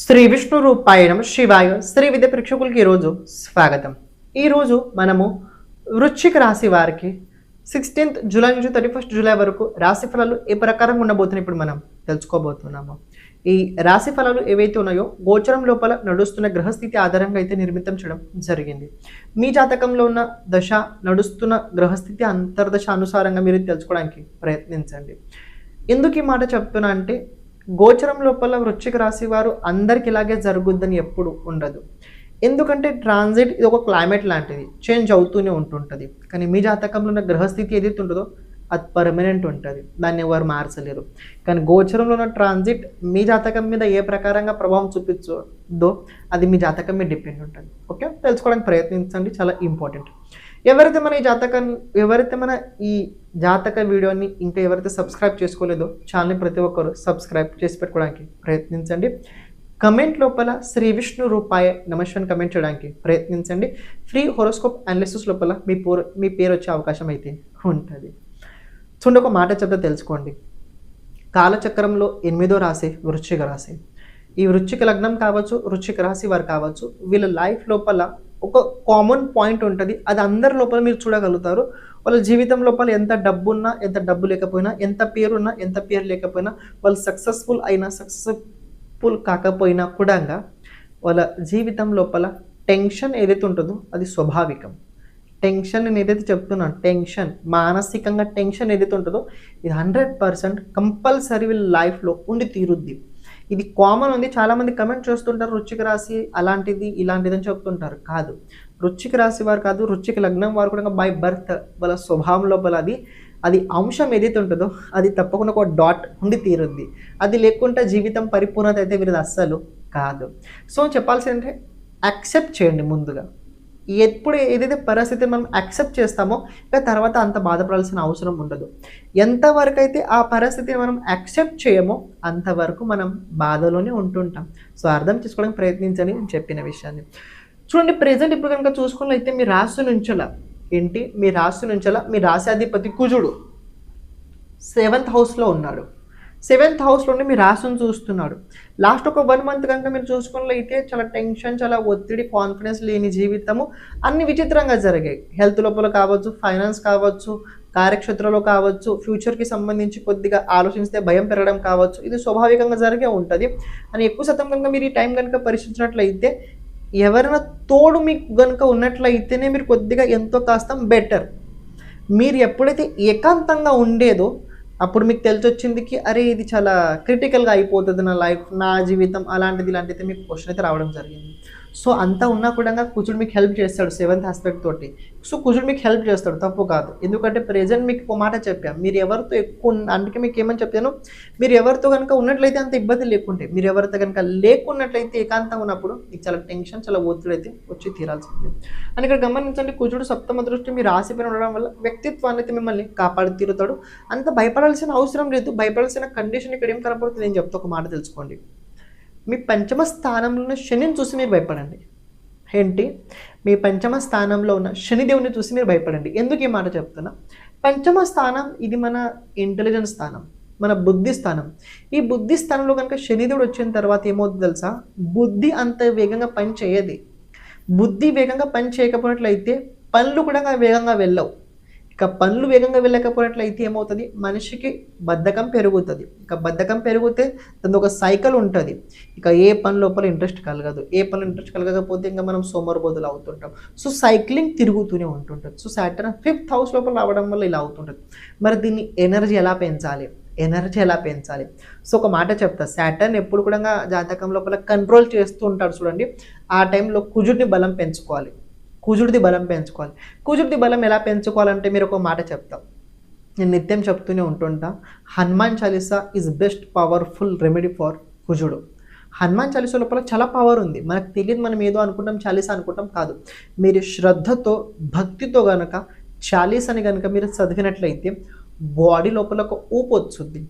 శ్రీ విష్ణు రూపాయ నమ శివాయ శ్రీ విద్య ప్రేక్షకులకి ఈరోజు స్వాగతం. ఈరోజు మనము వృశ్చిక రాశి వారికి 16th జూలై నుంచి 31st జూలై వరకు రాశి ఫలాలు ఏ ప్రకారంగా ఉండబోతున్నాయి ఇప్పుడు మనం తెలుసుకోబోతున్నాము. ఈ రాశి ఫలాలు ఏవైతే ఉన్నాయో గోచరం లోపల నడుస్తున్న గ్రహస్థితి ఆధారంగా అయితే నిర్మితం చేయడం జరిగింది. మీ జాతకంలో ఉన్న దశ నడుస్తున్న గ్రహస్థితి అంతర్దశ అనుసారంగా మీరు తెలుసుకోవడానికి ప్రయత్నించండి. ఎందుకు ఈ మాట చెప్తున్నా అంటే గోచరం లోపల వృశ్చిక రాశి వారు అందరికి ఇలాగే జరుగుద్దని ఎప్పుడు ఉండదు. ఎందుకంటే ట్రాన్సిట్ ఇది ఒక క్లైమేట్ లాంటిది, చేంజ్ అవుతూనే ఉంటుంటుంది. కానీ మీ జాతకంలో ఉన్న గ్రహస్థితి ఏదైతే ఉంటుందో అది పర్మనెంట్ ఉంటుంది, దాన్ని ఎవరు మార్చలేరు. కానీ గోచరంలో ఉన్న ట్రాన్సిట్ మీ జాతకం మీద ఏ ప్రకారంగా ప్రభావం చూపించదో అది మీ జాతకం మీద డిపెండ్ ఉంటుంది. ఓకే, తెలుసుకోవడానికి ప్రయత్నించండి, చాలా ఇంపార్టెంట్. ఎవరైతే మన ఈ జాతక వీడియోని ఇంకా ఎవరైతే సబ్స్క్రైబ్ చేసుకోలేదో ఛానల్ని ప్రతి ఒక్కరు సబ్స్క్రైబ్ చేసి పెట్టుకోవడానికి ప్రయత్నించండి. కమెంట్ లోపల శ్రీ విష్ణు రూపాయ నమస్కారం కమెంట్ చేయడానికి ప్రయత్నించండి. ఫ్రీ హోరోస్కోప్ అనాలిసిస్ లోపల మీ పేరు వచ్చే అవకాశం అయితే ఉంటుంది. చూడండి, ఒక మాట చెప్తే తెలుసుకోండి. కాలచక్రంలో 8వ రాశి వృశ్చిక రాశి. ఈ వృశ్చిక లగ్నం కావచ్చు, వృశ్చిక రాశి వారు కావచ్చు, వీళ్ళ లైఫ్ లోపల ఒక కామన్ పాయింట్ ఉంటుంది. అది అందరి లోపల మీరు చూడగలుగుతారు. వాళ్ళ జీవితం లోపల ఎంత డబ్బు ఉన్నా, ఎంత డబ్బు లేకపోయినా, ఎంత పేరున్నా, ఎంత పేరు లేకపోయినా, వాళ్ళు సక్సెస్ఫుల్ అయినా సక్సెస్ఫుల్ కాకపోయినా కూడా వాళ్ళ జీవితం లోపల టెన్షన్ ఏదైతే ఉంటుందో అది స్వాభావికం. టెన్షన్ నేను ఏదైతే చెప్తున్నాను, టెన్షన్ మానసికంగా టెన్షన్ ఏదైతే ఉంటుందో ఇది 100% కంపల్సరీ వీళ్ళ లైఫ్లో ఉండి తీరుద్ది. ఇది కామన్ ఉంది. చాలామంది కమెంట్ చేస్తుంటారు వృశ్చిక రాశి అలాంటిది ఇలాంటిది అని చెప్తుంటారు. కాదు, వృశ్చిక రాశి వారు కాదు, వృశ్చిక లగ్నం వారు కూడా బై బర్త్ వాళ్ళ స్వభావం లోపల అది అంశం ఏదైతే ఉంటుందో అది తప్పకుండా ఒక డాట్ ఉండి తీరుద్ది. అది లేకుండా జీవితం పరిపూర్ణత అయితే వీరిది అస్సలు కాదు. సో చెప్పాల్సిందంటే యాక్సెప్ట్ చేయండి ముందుగా. ఎప్పుడు ఏదైతే పరిస్థితిని మనం యాక్సెప్ట్ చేస్తామో ఇంకా తర్వాత అంత బాధపడాల్సిన అవసరం ఉండదు. ఎంతవరకు అయితే ఆ పరిస్థితిని మనం యాక్సెప్ట్ చేయమో అంతవరకు మనం బాధలోనే ఉంటుంటాం. సో అర్థం చేసుకోవడానికి ప్రయత్నించండి నేను చెప్పిన విషయాన్ని. చూడండి, ప్రెజెంట్ ఇప్పుడు కనుక చూసుకున్నట్లయితే మీ రాశి అధిపతి కుజుడు 7th హౌస్లో ఉన్నాడు. 7th హౌస్లోనే మీ రాశిని చూస్తున్నాడు. లాస్ట్ ఒక 1 మంత్ కనుక మీరు చూసుకున్నట్లయితే చాలా టెన్షన్, చాలా ఒత్తిడి, కాన్ఫిడెన్స్ లేని జీవితము అన్ని విచిత్రంగా జరిగాయి. హెల్త్ లోపల కావచ్చు, ఫైనాన్స్ కావచ్చు, కార్యక్షేత్రంలో కావచ్చు, ఫ్యూచర్కి సంబంధించి కొద్దిగా ఆలోచిస్తే భయం పెరగడం కావచ్చు, ఇది స్వాభావికంగా జరిగే ఉంటుంది. అని ఎక్కువ శాతం కనుక మీరు ఈ టైం కనుక పరిశీలించినట్లయితే ఎవరైనా తోడు మీకు కనుక ఉన్నట్లయితేనే మీరు కొద్దిగా ఎంతో కాస్త బెటర్. మీరు ఎప్పుడైతే ఏకాంతంగా ఉండేదో అప్పుడు మీకు తెలిసి వచ్చిందికి అరే ఇది చాలా క్రిటికల్గా అయిపోతుంది నా లైఫ్, నా జీవితం అలాంటిది ఇలాంటిది మీకు క్వశ్చన్ అయితే రావడం జరిగింది. సో అంతా ఉన్నా కూడా కుజుడు మీకు హెల్ప్ చేస్తాడు 7th ఆస్పెక్ట్ తోటి. సో కుజుడు మీకు హెల్ప్ చేస్తాడు, తప్పు కాదు. ఎందుకంటే ప్రెజెంట్ మీకు ఒక మాట చెప్పాను, మీరు ఎవరితో ఎక్కువ అందుకే మీకు ఏమని చెప్పాను, మీరు ఎవరితో కనుక ఉన్నట్లయితే అంత ఇబ్బంది లేకుంటే, మీరు ఎవరితో కనుక లేకున్నట్లయితే ఏకాంతంగా ఉన్నప్పుడు మీకు చాలా టెన్షన్, చాలా ఒత్తిడి అయితే వచ్చి తీరాల్సింది. అని ఇక్కడ గమనించండి, కుజుడు 7వ దృష్టి మీ రాశిపైన ఉండడం వల్ల వ్యక్తిత్వాన్ని అయితే మిమ్మల్ని కాపాడి తీరుతాడు. అంత భయపడాల్సిన అవసరం లేదు. భయపడాల్సిన కండిషన్ ఇక్కడ ఏం కనపడుతుంది నేను చెప్తా, ఒక మాట తెలుసుకోండి. మీ పంచమ స్థానంలో శనిని చూసి మీరు భయపడండి. ఏంటి, మీ పంచమ స్థానంలో ఉన్న శనిదేవుని చూసి మీరు భయపడండి. ఎందుకు ఈ మాట చెప్తున్నా, పంచమ స్థానం ఇది మన ఇంటెలిజెన్స్ స్థానం, మన బుద్ధి స్థానం. ఈ బుద్ధి స్థానంలో కనుక శనిదేవుడు వచ్చిన తర్వాత ఏమవుతుంది తెలుసా, బుద్ధి అంత వేగంగా పని చేయదు. బుద్ధి వేగంగా పని చేయకపోయినట్లయితే పనులు కూడా వేగంగా వెళ్ళవు. ఇక పనులు వేగంగా వెళ్ళకపోయినట్లయితే ఏమవుతుంది, మనిషికి బద్ధకం పెరుగుతుంది. ఇక బద్ధకం పెరిగితే దాని ఒక సైకిల్ ఉంటుంది. ఇక ఏ పని లోపల ఇంట్రెస్ట్ కలగదు. ఏ పని ఇంట్రెస్ట్ కలగకపోతే ఇంకా మనం సోమరిపోతులు అవుతుంటాం. సో సైక్లింగ్ తిరుగుతూనే ఉంటుంటుంది. సో సాటర్న్ 5th హౌస్ లోపల రావడం వల్ల ఇలా అవుతుంటుంది. మరి దీన్ని ఎనర్జీ ఎలా పెంచాలి? సో ఒక మాట చెప్తా, సాటర్న్ ఎప్పుడు కూడా జాతకం లోపల కంట్రోల్ చేస్తూ ఉంటాడు చూడండి. ఆ టైంలో కుజుడిని బలం పెంచుకోవాలి. కుజుడిది బలం ఎలా పెంచుకోవాలంటే మీరు ఒక మాట చెప్తాం, నేను నిత్యం చెప్తూనే ఉంటుంటా, Hanuman Chalisa is best powerful remedy for కుజుడు. హనుమాన్ చాలీసా లోపల చాలా పవర్ ఉంది. మనకు తెలియదు, మనం ఏదో అనుకుంటాం, చాలీసా అనుకుంటాం. కాదు, మీరు శ్రద్ధతో భక్తితో కనుక చాలీసాని కనుక మీరు చదివినట్లయితే బాడీ లోపల ఒక ఊపు వస్తుంది.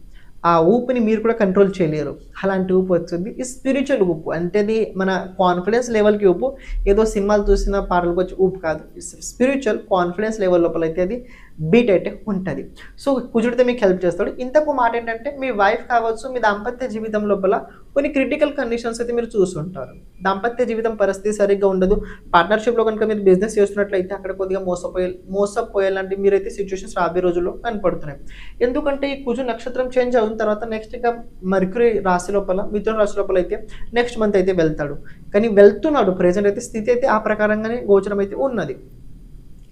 ఆ ఊపిని మీరు కూడా కంట్రోల్ చేయలేరు. అలాంటి ఊపు వచ్చింది. ఈ స్పిరిచువల్ ఊపు అంటే అది మన కాన్ఫిడెన్స్ లెవెల్కి ఊపు, ఏదో సినిమాలు చూసిన పాటలకు వచ్చి ఊపు కాదు. స్పిరిచువల్ కాన్ఫిడెన్స్ లెవెల్ లోపల అయితే అది బీట్ అయితే ఉంటుంది. సో కుజుడితో మీకు హెల్ప్ చేస్తాడు. ఇంతకు మాట ఏంటంటే మీ వైఫ్ కావచ్చు, మీ దాంపత్య జీవితం లోపల కొన్ని క్రిటికల్ కండిషన్స్ అయితే మీరు చూస్తుంటారు. దాంపత్య జీవితం పరిస్థితి సరిగ్గా ఉండదు. పార్ట్నర్షిప్లో కనుక మీరు బిజినెస్ చేస్తున్నట్లయితే అక్కడ కొద్దిగా మోసపోయేలాంటి మీరైతే సిచ్యువేషన్స్ రాబోయే రోజుల్లో కనపడుతున్నాయి. ఎందుకంటే ఈ కుజు నక్షత్రం చేంజ్ అయిన తర్వాత నెక్స్ట్ ఇక మర్క్యూరీ రాశి లోపల, మిథున రాశి లోపల అయితే నెక్స్ట్ మంత్ అయితే వెళ్తాడు. కానీ వెళ్తున్నాడు, ప్రెజెంట్ అయితే స్థితి అయితే ఆ ప్రకారంగానే గోచరం అయితే ఉన్నది.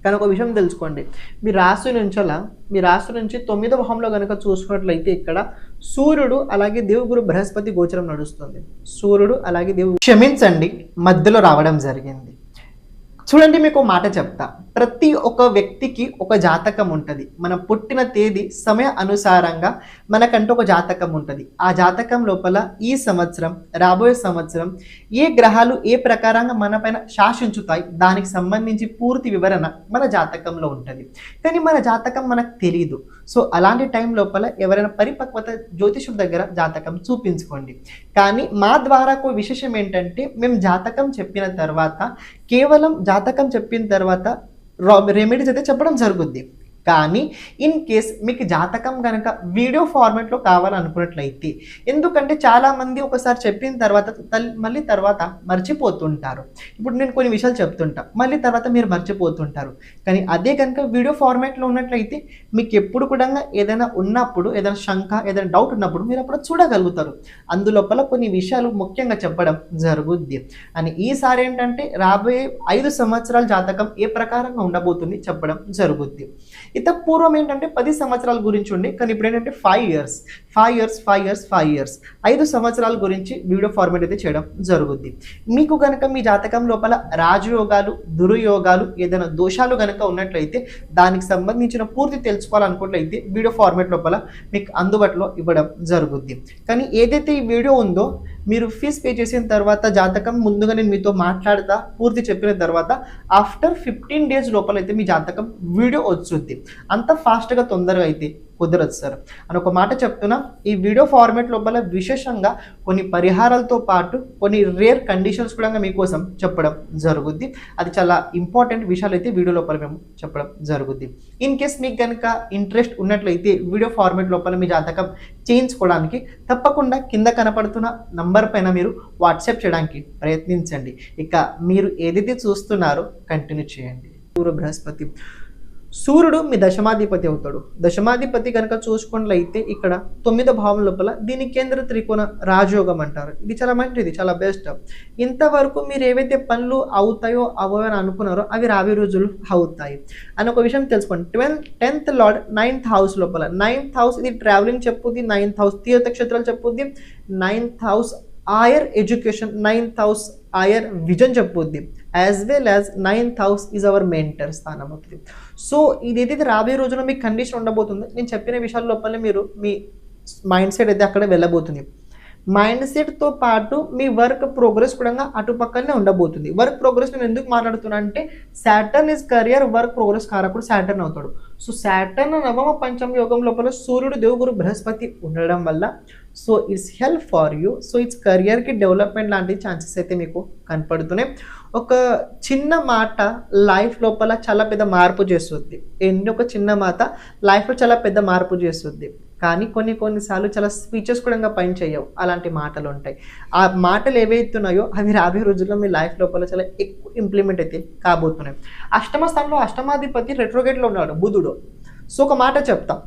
కానీ ఒక విషయం తెలుసుకోండి, మీ రాశి నుంచి 9వ భావంలో కనుక చూసుకున్నట్లయితే ఇక్కడ సూర్యుడు అలాగే దేవుగురు బృహస్పతి గోచరం నడుస్తుంది. సూర్యుడు అలాగే క్షమించండి మధ్యలో రావడం జరిగింది. చూడండి, మీకు మాట చెప్తా. ప్రతి ఒక్క వ్యక్తికి ఒక జాతకం ఉంటుంది. మనం పుట్టిన తేదీ సమయ అనుసారంగా మనకంటూ ఒక జాతకం ఉంటుంది. ఆ జాతకం లోపల ఈ సంవత్సరం, రాబోయే సంవత్సరం ఏ గ్రహాలు ఏ ప్రకారంగా మన పైన శాసించుతాయి దానికి సంబంధించి పూర్తి వివరణ మన జాతకంలో ఉంటుంది. కానీ మన జాతకం మనకు తెలియదు. సో అలాంటి టైం లోపల ఎవరైనా పరిపక్వత జ్యోతిషుడి దగ్గర జాతకం చూపించుకోండి. కానీ మా ద్వారా విశేషం ఏంటంటే, మేము జాతకం చెప్పిన తర్వాత కేవలం జాతకం చెప్పిన తర్వాత రెమెడీస్ అయితే చెప్పడం జరుగుద్ది. కానీ ఇన్ కేస్ మీకు జాతకం కనుక వీడియో ఫార్మాట్లో కావాలనుకున్నట్లయితే, ఎందుకంటే చాలామంది ఒకసారి చెప్పిన తర్వాత మళ్ళీ తర్వాత మర్చిపోతుంటారు. ఇప్పుడు నేను కొన్ని విషయాలు చెప్తుంటా, మళ్ళీ తర్వాత మీరు మర్చిపోతుంటారు. కానీ అదే కనుక వీడియో ఫార్మాట్లో ఉన్నట్లయితే మీకు ఎప్పుడు కూడా ఏదైనా ఉన్నప్పుడు, ఏదైనా శంక, ఏదైనా డౌట్ ఉన్నప్పుడు మీరు అప్పుడు చూడగలుగుతారు. అందులోపల కొన్ని విషయాలు ముఖ్యంగా చెప్పడం జరుగుద్ది. అని ఈసారి ఏంటంటే రాబోయే 5 సంవత్సరాల జాతకం ఏ ప్రకారంగా ఉండబోతుంది చెప్పడం జరుగుద్ది. ఇంత పూర్వం ఏంటంటే 10 సంవత్సరాల గురించి ఉండి, కానీ ఇప్పుడు ఏంటంటే 5 ఇయర్స్ 5 సంవత్సరాల గురించి వీడియో ఫార్మేట్ అయితే చేయడం జరుగుద్ది. మీకు కనుక మీ జాతకం లోపల రాజయోగాలు, దుర్యోగాలు, ఏదైనా దోషాలు కనుక ఉన్నట్లయితే దానికి సంబంధించిన పూర్తి తెలుసుకోవాలనుకున్నట్లయితే వీడియో ఫార్మేట్ లోపల మీకు అందుబాటులో ఇవ్వడం జరుగుద్ది. కానీ ఏదైతే ఈ వీడియో ఉందో మీరు ఫీజ్ పే చేసిన తర్వాత జాతకం ముందుగా నేను మీతో మాట్లాడతా, పూర్తి చెప్పిన తర్వాత ఆఫ్టర్ 15 డేస్ లోపల అయితే మీ జాతకం వీడియో వచ్చుద్ది. అంత ఫాస్ట్గా తొందరగా అయితే కుదరదు సార్ అని ఒక మాట చెప్తున్నా. ఈ వీడియో ఫార్మాట్ లోపల విశేషంగా కొన్ని పరిహారాలతో పాటు కొన్ని రేర్ కండిషన్స్ కూడా మీకోసం చెప్పడం జరుగుద్ది. అది చాలా ఇంపార్టెంట్ విషయాలు అయితే వీడియో లోపల మేము చెప్పడం జరుగుద్ది. ఇన్ కేస్ మీకు కనుక ఇంట్రెస్ట్ ఉన్నట్లయితే వీడియో ఫార్మాట్ లోపల మీ జాతకం చేయించుకోవడానికి తప్పకుండా కింద కనపడుతున్న నంబర్ పైన మీరు వాట్సాప్ చేయడానికి ప్రయత్నించండి. ఇక మీరు ఏదైతే చూస్తున్నారో కంటిన్యూ చేయండి. బృహస్పతి సూర్యుడు మీ దశమాధిపతి అవుతాడు. దశమాధిపతి కనుక చూసుకున్నట్లయితే ఇక్కడ 9వ భావం లోపల దీని కేంద్ర త్రికోణ రాజయోగం అంటారు. ఇది చాలా మంచిది, చాలా బెస్ట్. ఇంతవరకు మీరు ఏవైతే పనులు అవుతాయో అవని అనుకున్నారో అవి రాబోయే రోజులు అవుతాయి అని ఒక విషయం తెలుసుకోండి. 10th లార్డ్ 9th హౌస్ లోపల, 9th హౌస్ ఇది ట్రావెలింగ్ చెప్పుద్ది, 9th హౌస్ తీర్థక్షేత్రాలు చెప్పుద్ది, 9th house higher education, 9th house higher vision చెప్పుద్ది, as well as 9th house is our mentor స్థానం అవుతుంది. సో ఇదేదైతే రాబోయే రోజుల్లో మీకు కండిషన్ ఉండబోతుందో నేను చెప్పిన విషయాల లోపల మీరు మీ మైండ్ సెట్ అయితే అక్కడ వెళ్ళబోతుంది. మైండ్ సెట్తో పాటు మీ వర్క్ ప్రోగ్రెస్ కూడా అటుపక్కనే ఉండబోతుంది. వర్క్ ప్రోగ్రెస్ నేను ఎందుకు మాట్లాడుతున్నా అంటే Saturn is career, work progress కారకుడు సాటర్న్ అవుతాడు. సో సాటర్న్ నవమ పంచమ యోగం లోపల సూర్యుడు దేవుగురు బృహస్పతి ఉండడం వల్ల so it's help for you. So it's కరియర్కి డెవలప్మెంట్ లాంటి ఛాన్సెస్ అయితే మీకు కనపడుతున్నాయి. ఒక చిన్న మాట లైఫ్ లోపల చాలా పెద్ద మార్పు చేస్తుంది. ఒక చిన్న మాట లైఫ్లో చాలా పెద్ద మార్పు చేస్తుంది. కానీ కొన్నిసార్లు చాలా స్పీచెస్ కూడా పైన చేయవు, అలాంటి మాటలు ఉంటాయి. ఆ మాటలు ఏవైతున్నాయో అవి రాబోయే రోజుల్లో మీ లైఫ్ లోపల చాలా ఎక్కువ ఇంప్లిమెంట్ అయితే కాబోతున్నాయి. అష్టమ స్థానంలో అష్టమాధిపతి రెట్రోగేట్లో ఉన్నాడు బుధుడు. సో ఒక మాట చెప్తాం,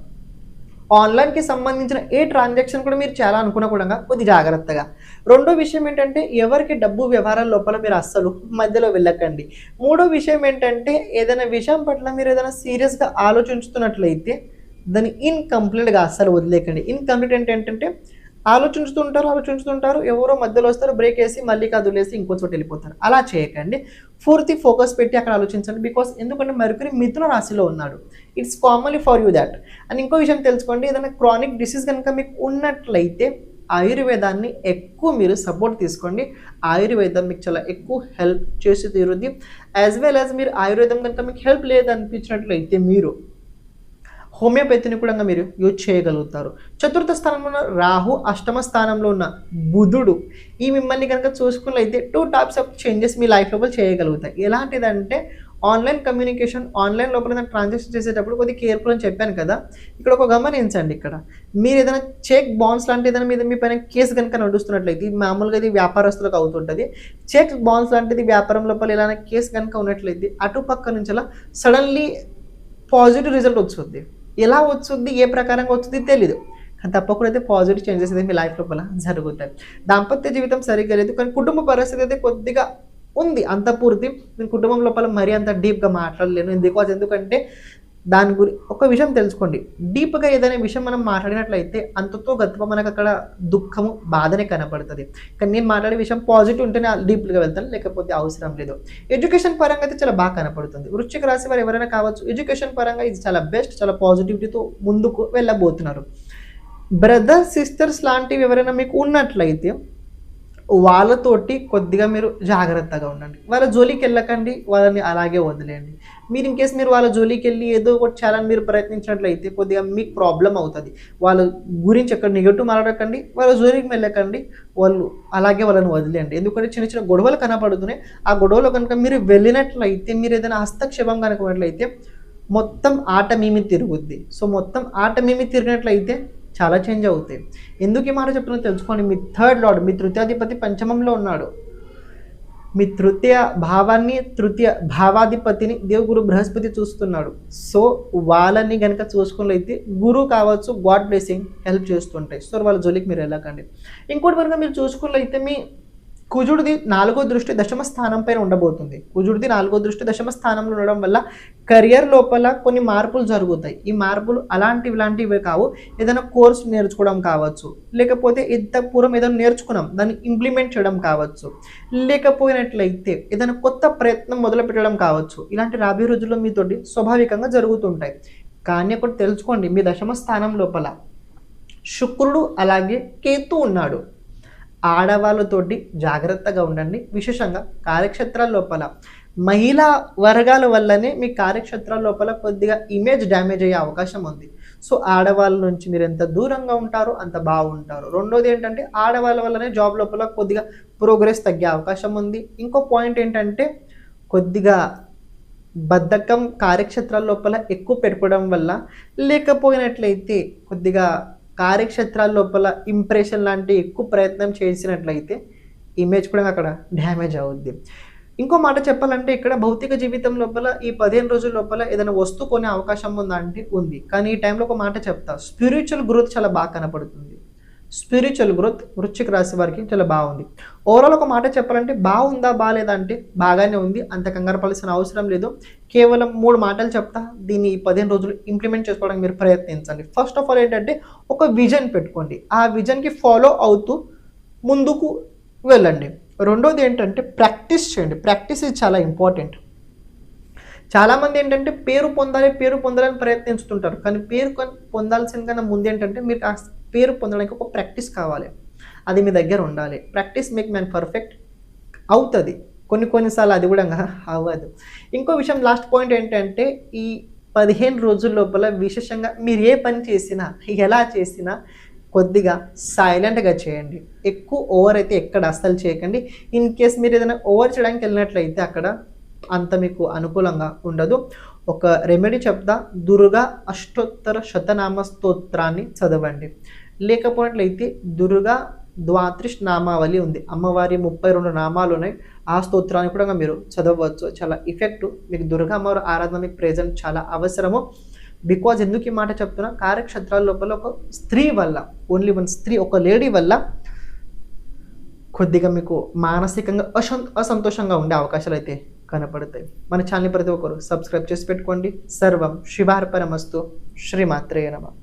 ఆన్లైన్కి సంబంధించిన ఏ ట్రాన్సాక్షన్ కూడా మీరు చాలా అనుకున్నా కూడా కొద్ది జాగ్రత్తగా. రెండో విషయం ఏంటంటే ఎవరికి డబ్బు వ్యవహారాల లోపల మీరు అస్సలు మధ్యలో వెళ్ళకండి. మూడో విషయం ఏంటంటే ఏదైనా విషయం పట్ల మీరు ఏదైనా సీరియస్గా ఆలోచించుతున్నట్లయితే దాన్ని ఇన్కంప్లీట్గా అస్సలు వదిలేకండి. ఇన్కంప్లీట్ ఏంటంటే ఆలోచించుతుంటారు, ఎవరో మధ్యలో వస్తారు, బ్రేక్ వేసి మళ్ళీ కదులేసి ఇంకో చోట వెళ్ళిపోతారు. అలా చేయకండి, పూర్తి ఫోకస్ పెట్టి అక్కడ ఆలోచించండి. బికాస్ ఎందుకంటే మెర్క్యూరీ మిథున రాశిలో ఉన్నాడు. It's commonly for you that. And ఇంకో విషయం తెలుసుకోండి, ఏదైనా క్రానిక్ డిసీజ్ కనుక మీకు ఉన్నట్లయితే ఆయుర్వేదాన్ని ఎక్కువ మీరు సపోర్ట్ తీసుకోండి. ఆయుర్వేదం మీకు చాలా ఎక్కువ హెల్ప్ చేసి తీరుద్ది. యాజ్ వెల్ యాజ్ మీరు ఆయుర్వేదం కనుక మీకు హెల్ప్ లేదనిపించినట్లయితే మీరు హోమియోపతిని కూడా మీరు యూజ్ చేయగలుగుతారు. చతుర్థ స్థానంలో ఉన్న రాహు, అష్టమ స్థానంలో ఉన్న బుధుడు ఈ మిమ్మల్ని కనుక చూసుకున్నట్లయితే 2 types of changes me life లోపల చేయగలుగుతాయి. ఎలాంటిదంటే ఆన్లైన్ కమ్యూనికేషన్, ఆన్లైన్ లోపల ఏదైనా ట్రాన్సాక్షన్ చేసేటప్పుడు కొద్దిగా కేర్ఫుల్ అని చెప్పాను కదా. ఇక్కడ ఒక గమనించండి, ఇక్కడ మీరు ఏదైనా చెక్ బౌన్స్ లాంటి ఏదైనా మీద మీ పైన కేసు కనుక నడుస్తున్నట్లయితే, ఇది మామూలుగా ఇది వ్యాపారస్తులకు అవుతుంటుంది. చెక్ బౌన్స్ లాంటిది వ్యాపారం లోపల ఏదైనా కేసు కనుక ఉన్నట్లయితే అటుపక్క నుంచి అలా సడన్లీ పాజిటివ్ రిజల్ట్ వస్తుంది. ఎలా వస్తుంది, ఏ ప్రకారంగా వస్తుంది తెలియదు, కానీ తప్పకుండా అయితే పాజిటివ్ చేంజెస్ అయితే మీ లైఫ్ లోపల జరుగుతాయి. దాంపత్య జీవితం సరిగ్గా లేదు, కానీ కుటుంబ పరిస్థితి అయితే కొద్దిగా ఉంది. అంత పూర్తి నేను కుటుంబం లోపల మరీ అంత డీప్గా మాట్లాడలేను. ఎందుకంటే దాని ఒక విషయం తెలుసుకోండి, డీప్గా ఏదైనా విషయం మనం మాట్లాడినట్లయితే అంతతో గొప్ప మనకు అక్కడ దుఃఖము, బాధనే కనపడుతుంది. కానీ నేను మాట్లాడే విషయం పాజిటివ్ ఉంటేనే డీప్గా వెళ్తాను, లేకపోతే అవసరం లేదు. ఎడ్యుకేషన్ పరంగా అయితే చాలా బాగా కనపడుతుంది. వృశ్చిక రాశి వారు ఎవరైనా కావచ్చు, ఎడ్యుకేషన్ పరంగా ఇది చాలా బెస్ట్, చాలా పాజిటివిటీతో ముందుకు వెళ్ళబోతున్నారు. బ్రదర్స్ సిస్టర్స్ లాంటివి ఎవరైనా మీకు ఉన్నట్లయితే వాళ్ళతోటి కొద్దిగా మీరు జాగ్రత్తగా ఉండండి. వాళ్ళ జోలికి వెళ్ళకండి, వాళ్ళని అలాగే వదిలేయండి. మీరు ఇన్కేస్ మీరు వాళ్ళ జోలికి వెళ్ళి ఏదో ఒకటి చేయాలని మీరు ప్రయత్నించినట్లయితే కొద్దిగా మీకు ప్రాబ్లం అవుతుంది. వాళ్ళ గురించి ఎక్కడ నెగటివ్ మాట్లాడకండి, వాళ్ళ జోలికి వెళ్ళకండి, వాళ్ళు అలాగే వాళ్ళని వదిలేయండి. ఎందుకంటే చిన్న చిన్న గొడవలు కనపడుతున్నాయి. ఆ గొడవలో కనుక మీరు వెళ్ళినట్లయితే, మీరు ఏదైనా హస్తక్షేపం కనుక ఉన్నట్లయితే మొత్తం ఆట మీమి తిరుగుద్ది. సో మొత్తం ఆట మీమి తిరిగినట్లయితే చాలా చేంజ్ అవుతాయి. ఎందుకు ఈ మాట చెప్తున్నా తెలుసుకోండి. మీ థర్డ్ లార్డ్, మీ తృతీయాధిపతి పంచమంలో ఉన్నాడు. మీ తృతీయ భావాన్ని, తృతీయ భావాధిపతిని దేవుగురు బృహస్పతి చూస్తున్నాడు. సో వాళ్ళని కనుక చూసుకున్నట్లయితే గురువు కావచ్చు, గాడ్ బ్లెస్సింగ్ హెల్ప్ చేస్తుంటాయి. సో వాళ్ళ జోలికి మీరు వెళ్ళకండి. ఇంకోటి కనుక మీరు చూసుకున్నట్లయితే మీ కుజుడిది 4వ దృష్టి దశమ స్థానం పైన ఉండబోతుంది. కుజుడిది 4వ దృష్టి దశమ స్థానంలో ఉండడం వల్ల కెరియర్ లోపల కొన్ని మార్పులు జరుగుతాయి. ఈ మార్పులు ఇలాంటివి కావు. ఏదైనా కోర్స్ నేర్చుకోవడం కావచ్చు, లేకపోతే ఇంత పూర్వం ఏదైనా నేర్చుకున్నాం దాన్ని ఇంప్లిమెంట్ చేయడం కావచ్చు, లేకపోయినట్లయితే ఏదైనా కొత్త ప్రయత్నం మొదలు పెట్టడం కావచ్చు. ఇలాంటి రాబోయే రోజుల్లో మీతోటి స్వాభావికంగా జరుగుతుంటాయి. కానీ ఒకటి తెలుసుకోండి, మీ దశమ స్థానం లోపల శుక్రుడు అలాగే కేతు ఉన్నాడు. ఆడవాళ్ళతోటి జాగ్రత్తగా ఉండండి. విశేషంగా కార్యక్షేత్రాల లోపల మహిళా వర్గాల వల్లనే మీ కార్యక్షేత్రాల లోపల కొద్దిగా ఇమేజ్ డ్యామేజ్ అయ్యే అవకాశం ఉంది. సో ఆడవాళ్ళ నుంచి మీరు ఎంత దూరంగా ఉంటారో అంత బాగుంటారు. రెండోది ఏంటంటే ఆడవాళ్ళ వల్లనే జాబ్ లోపల కొద్దిగా ప్రోగ్రెస్ తగ్గే అవకాశం ఉంది. ఇంకో పాయింట్ ఏంటంటే కొద్దిగా బద్ధకం కార్యక్షేత్రాల లోపల ఎక్కువ పెట్టుకోవడం వల్ల, లేకపోయినట్లయితే కొద్దిగా కార్యక్షేత్రాల లోపల ఇంప్రెషన్ లాంటి ఎక్కువ ప్రయత్నం చేసినట్లయితే ఇమేజ్ కూడా అక్కడ డ్యామేజ్ అవుద్ది. ఇంకో మాట చెప్పాలంటే ఇక్కడ భౌతిక జీవితం లోపల ఈ 15 రోజుల లోపల ఏదైనా వస్తువు కొనే అవకాశం ఉందా అంటే ఉంది. కానీ ఈ టైంలో ఒక మాట చెప్తా, స్పిరిచువల్ గ్రోత్ చాలా బాగా కనపడుతుంది. స్పిరిచువల్ గ్రోత్ వృశ్చిక రాశి వారికి చాలా బాగుంది. ఓవరాల్ ఒక మాట చెప్పాలంటే బాగుందా బాగాలేదా అంటే బాగానే ఉంది, అంత కంగారు పడాల్సిన అవసరం లేదు. కేవలం 3 మాటలు చెప్తా, దీన్ని 15 రోజులు ఇంప్లిమెంట్ చేసుకోవడానికి మీరు ప్రయత్నించండి. ఫస్ట్ ఆఫ్ ఆల్ ఏంటంటే ఒక విజన్ పెట్టుకోండి, ఆ విజన్కి ఫాలో అవుతూ ముందుకు వెళ్ళండి. రెండోది ఏంటంటే ప్రాక్టీస్ చేయండి. ప్రాక్టీస్ ఇది చాలా ఇంపార్టెంట్. చాలామంది ఏంటంటే పేరు పొందాలని ప్రయత్నిస్తుంటారు, కానీ పేరు పొందాల్సిన కన్నా ముందు ఏంటంటే మీరు ఆ పేరు పొందడానికి ఒక ప్రాక్టీస్ కావాలి. అది మీ దగ్గర ఉండాలి. ప్రాక్టీస్ మేక్ మ్యాన్ పర్ఫెక్ట్ అవుతుంది, కొన్నిసార్లు అది కూడా అవ్వదు. ఇంకో విషయం, లాస్ట్ పాయింట్ ఏంటంటే ఈ 15 రోజుల లోపల విశేషంగా మీరు ఏ పని చేసినా, ఎలా చేసినా కొద్దిగా సైలెంట్గా చేయండి. ఎక్కువ ఓవర్ అయితే ఎక్కడ అస్సలు చేయకండి. ఇన్ కేస్ మీరు ఏదైనా ఓవర్ చేయడానికి వెళ్ళినట్లయితే అక్కడ అంత మీకు అనుకూలంగా ఉండదు. ఒక రెమెడీ చెప్తా, దుర్గా అష్టోత్తర శతనామ స్తోత్రాన్ని చదవండి. లేకపోయినట్లయితే దుర్గా ద్వాత్రిష్ నామావళి ఉంది, అమ్మవారి 32 నామాలు ఉన్నాయి. ఆ స్తోత్రాన్ని కూడా మీరు చదవచ్చు. చాలా ఎఫెక్టివ్. మీకు దుర్గా అమ్మవారి ఆరాధన మీకు ప్రెజెంట్ చాలా అవసరము. బికాజ్ ఎందుకు ఈ మాట చెప్తున్నా, కార్యక్షేత్రాల లోపల ఒక స్త్రీ వల్ల, ఓన్లీ వన్ స్త్రీ, ఒక లేడీ వల్ల కొద్దిగా మీకు మానసికంగా అసంతోషంగా ఉండే అవకాశాలు అయితే కనపడతాయి. మన ఛానల్ ప్రతి ఒక్కరు సబ్స్క్రైబ్ చేసి పెట్టుకోండి. సర్వం శివార్పణమస్తు. శ్రీమాత్రేయ నమః.